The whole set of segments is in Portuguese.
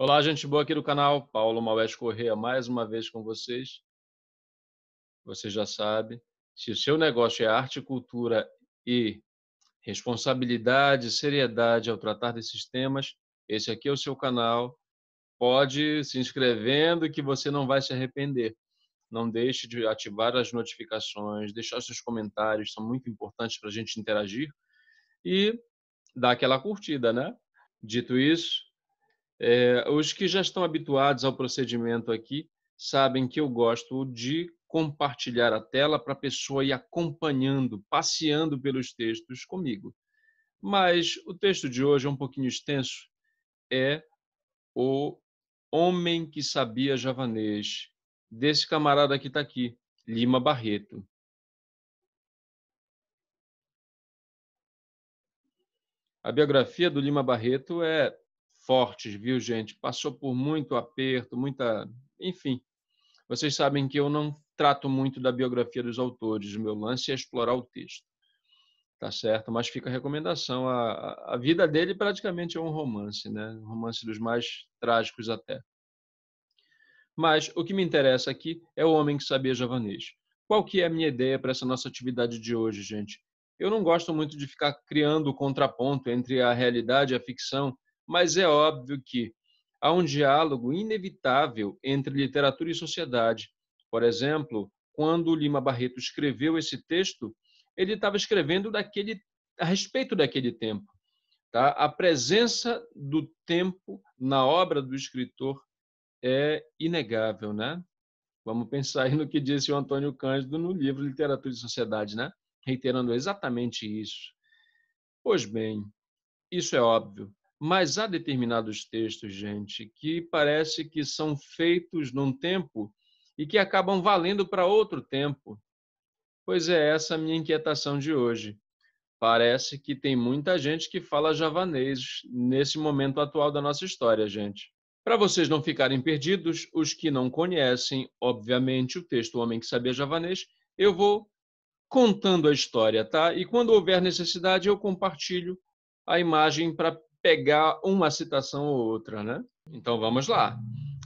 Olá, gente boa aqui do canal, Paulo Maués Corrêa, mais uma vez com vocês. Você já sabe, se o seu negócio é arte, cultura e responsabilidade, seriedade ao tratar desses temas, esse aqui é o seu canal. Pode se inscrevendo que você não vai se arrepender. Não deixe de ativar as notificações, deixar seus comentários, são muito importantes para a gente interagir e dar aquela curtida, né? Dito isso, os que já estão habituados ao procedimento aqui sabem que eu gosto de compartilhar a tela para a pessoa ir acompanhando, passeando pelos textos comigo. Mas o texto de hoje é um pouquinho extenso, é O Homem que Sabia Javanês, desse camarada que está aqui, Lima Barreto. A biografia do Lima Barreto é forte, viu, gente? Passou por muito aperto, muita... Enfim, vocês sabem que eu não trato muito da biografia dos autores, o meu lance é explorar o texto, tá certo? Mas fica a recomendação. A vida dele praticamente é um romance, né? Um romance dos mais trágicos até. Mas o que me interessa aqui é O Homem que Sabia Javanês. Qual que é a minha ideia para essa nossa atividade de hoje, gente? Eu não gosto muito de ficar criando o contraponto entre a realidade e a ficção, mas é óbvio que há um diálogo inevitável entre literatura e sociedade. Por exemplo, quando Lima Barreto escreveu esse texto, ele estava escrevendo a respeito daquele tempo. Tá? A presença do tempo na obra do escritor é inegável, né? Vamos pensar aí no que disse o Antônio Cândido no livro Literatura e Sociedade, né? Reiterando exatamente isso. Pois bem, isso é óbvio, mas há determinados textos, gente, que parece que são feitos num tempo e que acabam valendo para outro tempo. Pois é essa a minha inquietação de hoje. Parece que tem muita gente que fala javanês nesse momento atual da nossa história, gente. Para vocês não ficarem perdidos, os que não conhecem, obviamente, o texto O Homem que Sabia Javanês, eu vou contando a história, tá? E quando houver necessidade, eu compartilho a imagem para pegar uma citação ou outra, né? Então vamos lá.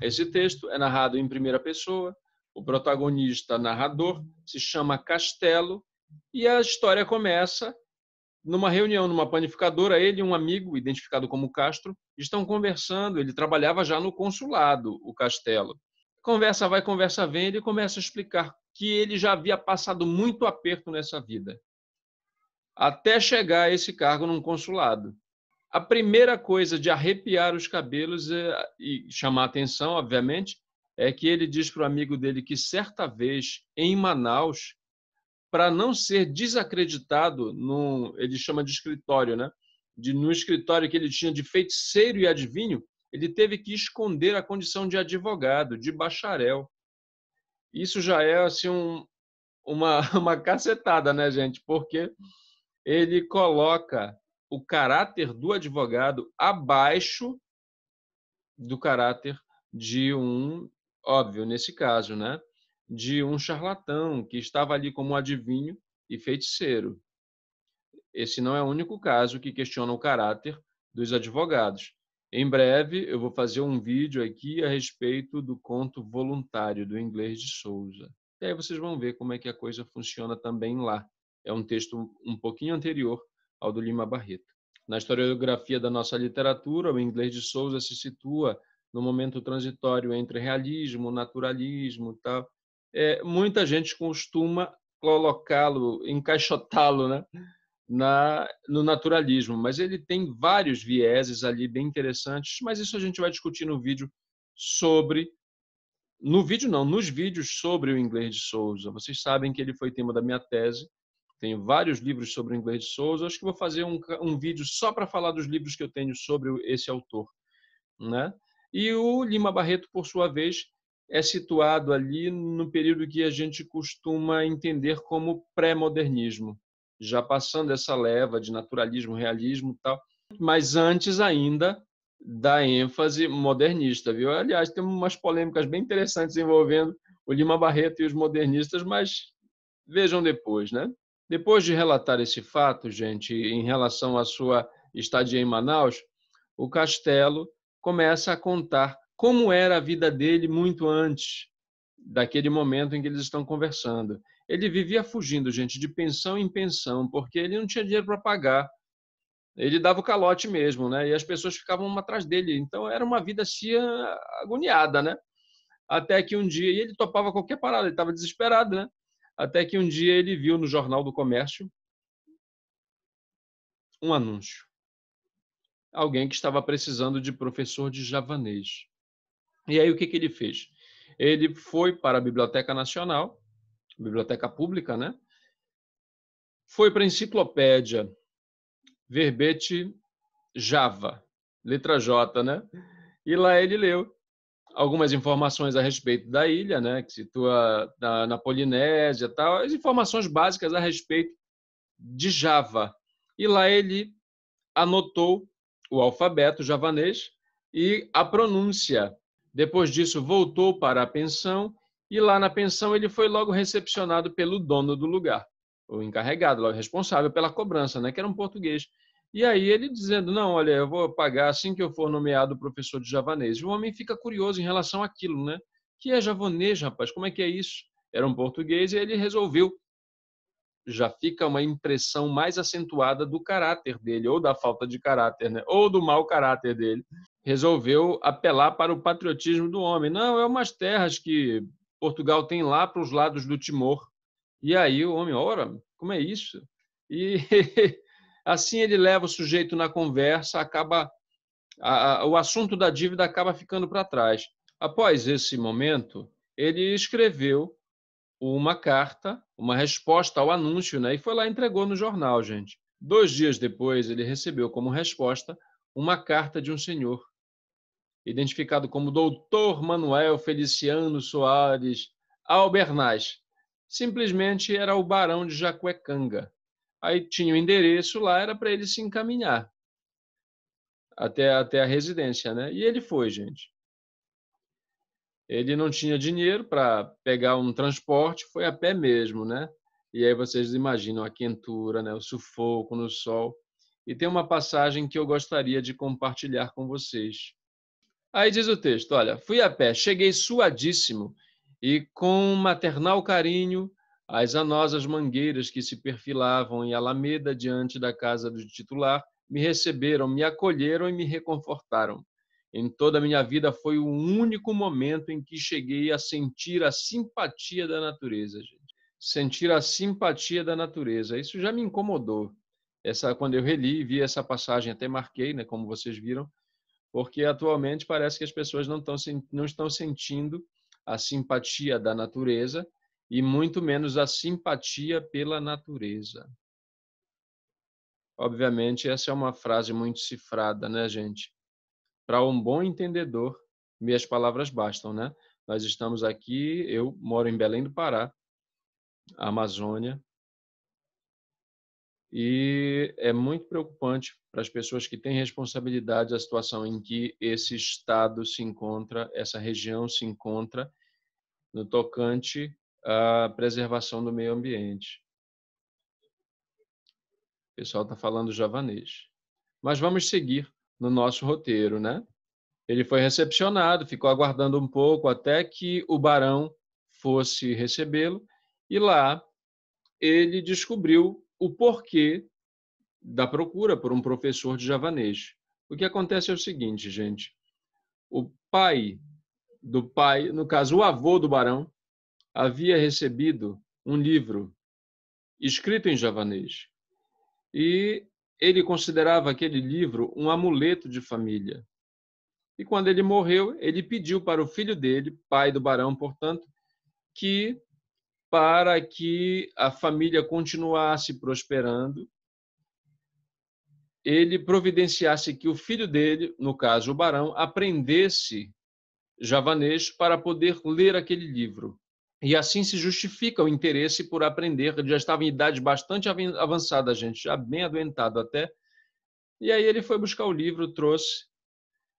Esse texto é narrado em primeira pessoa, o protagonista narrador se chama Castelo e a história começa numa reunião, numa panificadora. Ele e um amigo, identificado como Castro, estão conversando. Ele trabalhava já no consulado, o Castelo. Conversa vai, conversa vem, ele começa a explicar que ele já havia passado muito aperto nessa vida, até chegar a esse cargo num consulado. A primeira coisa de arrepiar os cabelos e chamar atenção, obviamente, é que ele diz para o amigo dele que certa vez, em Manaus, para não ser desacreditado ele chama de escritório, né? No escritório que ele tinha de feiticeiro e adivinho, ele teve que esconder a condição de advogado, de bacharel. Isso já é assim uma cacetada, né, gente? Porque ele coloca o caráter do advogado abaixo do caráter de óbvio, nesse caso, né? De um charlatão que estava ali como adivinho e feiticeiro. Esse não é o único caso que questiona o caráter dos advogados. Em breve, eu vou fazer um vídeo aqui a respeito do conto voluntário, do Inglês de Souza. E aí vocês vão ver como é que a coisa funciona também lá. É um texto um pouquinho anterior ao do Lima Barreto. Na historiografia da nossa literatura, o Inglês de Souza se situa no momento transitório entre realismo, naturalismo e tal. Muita gente costuma colocá-lo, encaixotá-lo, né? No naturalismo, mas ele tem vários vieses ali bem interessantes, mas isso a gente vai discutir no vídeo sobre... No vídeo não, nos vídeos sobre o Inglês de Souza. Vocês sabem que ele foi tema da minha tese, tenho vários livros sobre o Inglês de Souza, acho que vou fazer um vídeo só para falar dos livros que eu tenho sobre esse autor, né? E o Lima Barreto, por sua vez, é situado ali no período que a gente costuma entender como pré-modernismo, já passando essa leva de naturalismo, realismo e tal, mas antes ainda da ênfase modernista, viu? Aliás, tem umas polêmicas bem interessantes envolvendo o Lima Barreto e os modernistas, mas vejam depois, né? Depois de relatar esse fato, gente, em relação à sua estadia em Manaus, o Castelo começa a contar como era a vida dele muito antes daquele momento em que eles estão conversando. Ele vivia fugindo, gente, de pensão em pensão, porque ele não tinha dinheiro para pagar. Ele dava o calote mesmo, né? E as pessoas ficavam atrás dele. Então era uma vida assim agoniada, né? Até que um dia, e ele topava qualquer parada, ele estava desesperado, né? Até que um dia ele viu no Jornal do Comércio um anúncio. Alguém que estava precisando de professor de javanês. E aí o que ele fez? Ele foi para a Biblioteca Nacional, Biblioteca Pública, né? Foi para a enciclopédia, verbete Java, letra J, né? E lá ele leu algumas informações a respeito da ilha, né? Que situa na Polinésia, tal, as informações básicas a respeito de Java. E lá ele anotou o alfabeto javanês e a pronúncia. Depois disso, voltou para a pensão e lá na pensão ele foi logo recepcionado pelo dono do lugar, o encarregado, o responsável pela cobrança, né, que era um português. E aí ele dizendo, não, olha, eu vou pagar assim que eu for nomeado professor de javanês. E o homem fica curioso em relação àquilo, né? Que é javanês, rapaz? Como é que é isso? Era um português e ele resolveu. Já fica uma impressão mais acentuada do caráter dele, ou da falta de caráter, né? Ou do mau caráter dele. Resolveu apelar para o patriotismo do homem. Não, é umas terras que Portugal tem lá para os lados do Timor. E aí o homem, ora, como é isso? E assim ele leva o sujeito na conversa, acaba o assunto da dívida acaba ficando para trás. Após esse momento, ele escreveu uma carta, uma resposta ao anúncio, né? E foi lá e entregou no jornal, gente. 2 dias depois, ele recebeu como resposta uma carta de um senhor, identificado como Doutor Manuel Feliciano Soares Albernaz. Simplesmente era o barão de Jacuecanga. Aí tinha o endereço lá, era para ele se encaminhar até a residência, né? E ele foi, gente. Ele não tinha dinheiro para pegar um transporte, foi a pé mesmo, né? E aí vocês imaginam a quentura, né? O sufoco no sol. E tem uma passagem que eu gostaria de compartilhar com vocês. Aí diz o texto, olha, fui a pé, cheguei suadíssimo e com maternal carinho as anosas mangueiras que se perfilavam em alameda diante da casa do titular me receberam, me acolheram e me reconfortaram. Em toda a minha vida foi o único momento em que cheguei a sentir a simpatia da natureza, gente. Sentir a simpatia da natureza. Isso já me incomodou. Quando eu reli, vi essa passagem, até marquei, né, como vocês viram, porque atualmente parece que as pessoas não estão sentindo a simpatia da natureza e muito menos a simpatia pela natureza. Obviamente, essa é uma frase muito cifrada, né, gente? Para um bom entendedor, meias palavras bastam, né? Nós estamos aqui, eu moro em Belém do Pará, Amazônia, e é muito preocupante para as pessoas que têm responsabilidade a situação em que esse estado se encontra, essa região se encontra no tocante à preservação do meio ambiente. O pessoal está falando javanês. Mas vamos seguir no nosso roteiro, né? Ele foi recepcionado, ficou aguardando um pouco até que o barão fosse recebê-lo e lá ele descobriu o porquê da procura por um professor de javanês. O que acontece é o seguinte, gente. O pai do pai, no caso, o avô do barão, havia recebido um livro escrito em javanês. E ele considerava aquele livro um amuleto de família. E quando ele morreu, ele pediu para o filho dele, pai do barão, portanto, que para que a família continuasse prosperando, ele providenciasse que o filho dele, no caso o barão, aprendesse javanês para poder ler aquele livro. E assim se justifica o interesse por aprender. Ele já estava em idade bastante avançada, gente, já bem adoentado até. E aí ele foi buscar o livro, trouxe.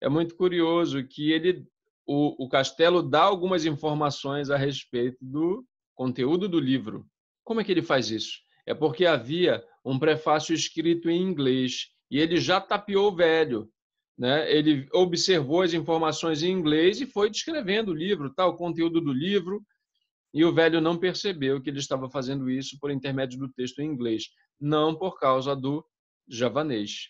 É muito curioso que o Castelo dá algumas informações a respeito do conteúdo do livro. Como é que ele faz isso? É porque havia um prefácio escrito em inglês e ele já tapeou o velho. né? Ele observou as informações em inglês e foi descrevendo o livro, o conteúdo do livro, e o velho não percebeu que ele estava fazendo isso por intermédio do texto em inglês, não por causa do javanês.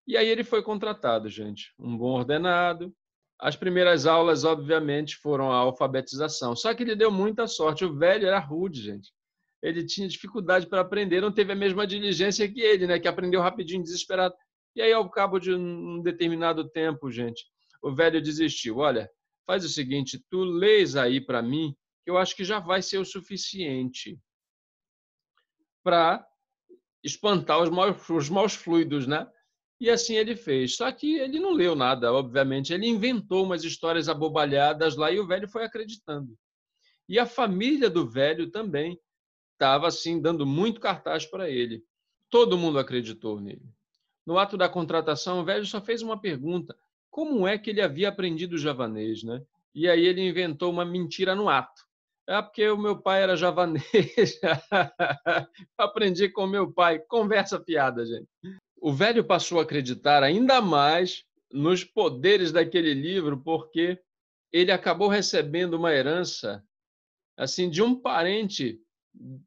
E aí ele foi contratado, gente, um bom ordenado. As primeiras aulas, obviamente, foram a alfabetização. Só que ele deu muita sorte. O velho era rude, gente. Ele tinha dificuldade para aprender, não teve a mesma diligência que ele, né? Que aprendeu rapidinho, desesperado. E aí, ao cabo de um determinado tempo, gente, o velho desistiu. Olha, faz o seguinte, tu lês aí para mim, que eu acho que já vai ser o suficiente para espantar os maus fluidos, né? E assim ele fez. Só que ele não leu nada, obviamente. Ele inventou umas histórias abobalhadas lá e o velho foi acreditando. E a família do velho também estava assim dando muito cartaz para ele. Todo mundo acreditou nele. No ato da contratação, o velho só fez uma pergunta: como é que ele havia aprendido javanês, né? E aí ele inventou uma mentira no ato. É porque o meu pai era javanês. Aprendi com meu pai. Conversa fiada, gente. O velho passou a acreditar ainda mais nos poderes daquele livro, porque ele acabou recebendo uma herança assim de um parente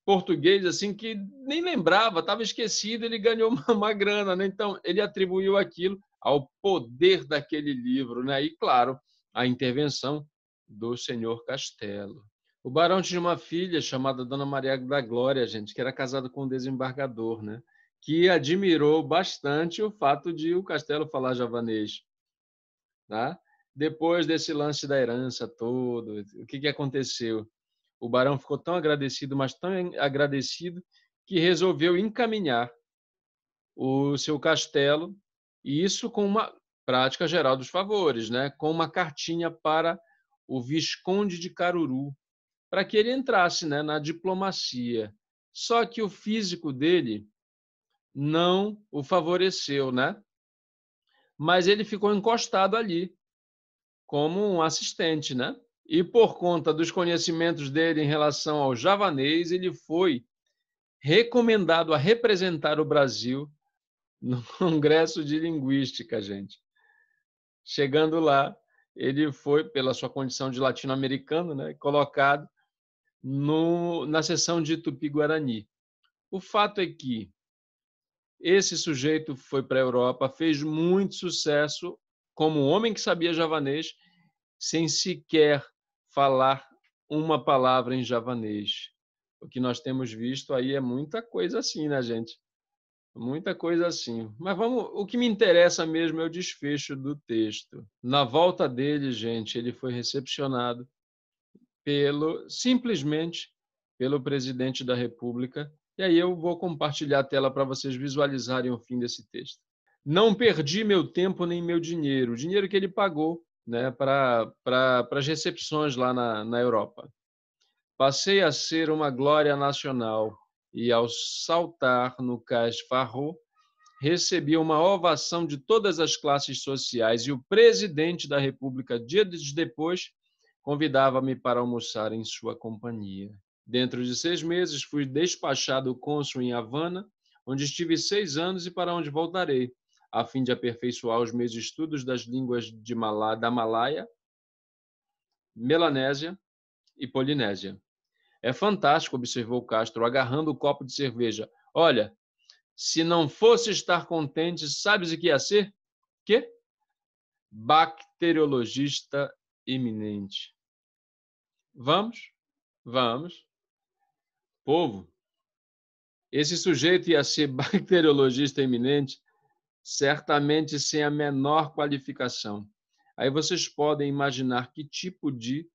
português assim que nem lembrava, estava esquecido, ele ganhou uma grana, né? Então ele atribuiu aquilo ao poder daquele livro, né? E claro, a intervenção do senhor Castelo. O barão tinha uma filha chamada Dona Maria da Glória, gente, que era casada com um desembargador, né? Que admirou bastante o fato de o Castelo falar javanês, tá? Depois desse lance da herança todo, o que aconteceu? O barão ficou tão agradecido, mas tão agradecido, que resolveu encaminhar o seu castelo, e isso com uma prática geral dos favores, né? Com uma cartinha para o Visconde de Caruru, para que ele entrasse, né, na diplomacia. Só que o físico dele não o favoreceu, né? Mas ele ficou encostado ali, como um assistente, né? E por conta dos conhecimentos dele em relação ao javanês, ele foi recomendado a representar o Brasil no Congresso de Linguística, gente. Chegando lá, ele foi, pela sua condição de latino-americano, né, colocado na seção de Tupi-Guarani. O fato é que esse sujeito foi para a Europa, fez muito sucesso como um homem que sabia javanês, sem sequer falar uma palavra em javanês. O que nós temos visto aí é muita coisa assim, né, gente? Muita coisa assim. Mas vamos, o que me interessa mesmo é o desfecho do texto. Na volta dele, gente, ele foi recepcionado simplesmente pelo presidente da República. E aí eu vou compartilhar a tela para vocês visualizarem o fim desse texto. Não perdi meu tempo nem meu dinheiro, o dinheiro que ele pagou, né, para as recepções lá na Europa. Passei a ser uma glória nacional e, ao saltar no Cais Farro, recebi uma ovação de todas as classes sociais e o presidente da República, dias depois, convidava-me para almoçar em sua companhia. Dentro de 6 meses, fui despachado cônsul em Havana, onde estive 6 anos e para onde voltarei, a fim de aperfeiçoar os meus estudos das línguas da Malaia, Melanésia e Polinésia. É fantástico, observou Castro, agarrando o copo de cerveja. Olha, se não fosse estar contente, sabes o que ia ser? Quê? Bacteriologista eminente. Vamos? Vamos. Povo, esse sujeito ia ser bacteriologista eminente, certamente sem a menor qualificação. Aí vocês podem imaginar que tipo de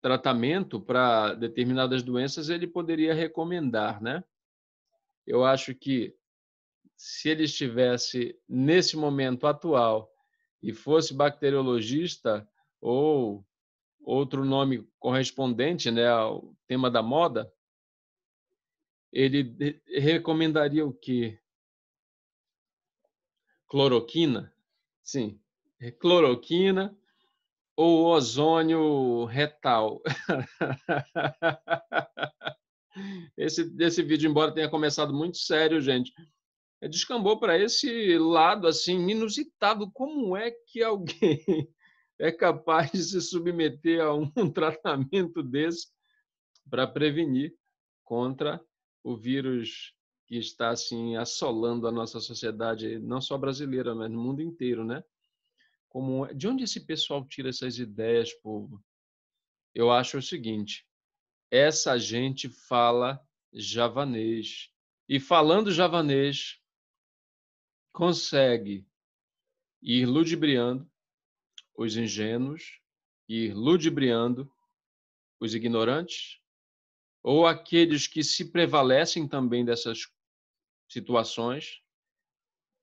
tratamento para determinadas doenças ele poderia recomendar, né? Eu acho que se ele estivesse nesse momento atual e fosse bacteriologista ou outro nome correspondente, né, ao tema da moda, ele recomendaria o quê? Cloroquina? Sim, cloroquina ou ozônio retal. Esse vídeo, embora tenha começado muito sério, gente, descambou para esse lado assim inusitado. Como é que alguém é capaz de se submeter a um tratamento desse para prevenir contra o vírus que está assim assolando a nossa sociedade, não só brasileira, mas no mundo inteiro, né? De onde esse pessoal tira essas ideias, povo? Eu acho o seguinte: essa gente fala javanês. E falando javanês, consegue ir ludibriando os ingênuos, ir ludibriando os ignorantes, ou aqueles que se prevalecem também dessas situações,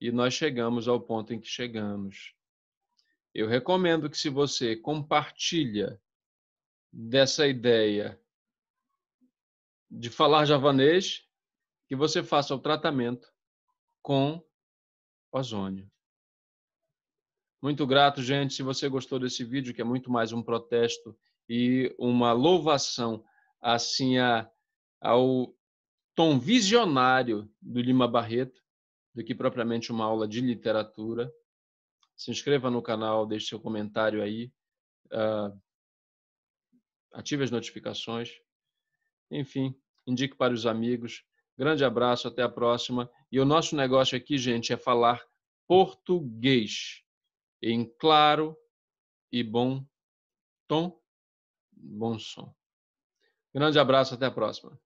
e nós chegamos ao ponto em que chegamos. Eu recomendo que, se você compartilha dessa ideia de falar javanês, que você faça o tratamento com ozônio. Muito grato, gente. Se você gostou desse vídeo, que é muito mais um protesto e uma louvação assim ao tom visionário do Lima Barreto, do que propriamente uma aula de literatura. Se inscreva no canal, deixe seu comentário aí, ative as notificações. Enfim, indique para os amigos. Grande abraço, até a próxima. E o nosso negócio aqui, gente, é falar português em claro e bom tom, bom som. Grande abraço, até a próxima.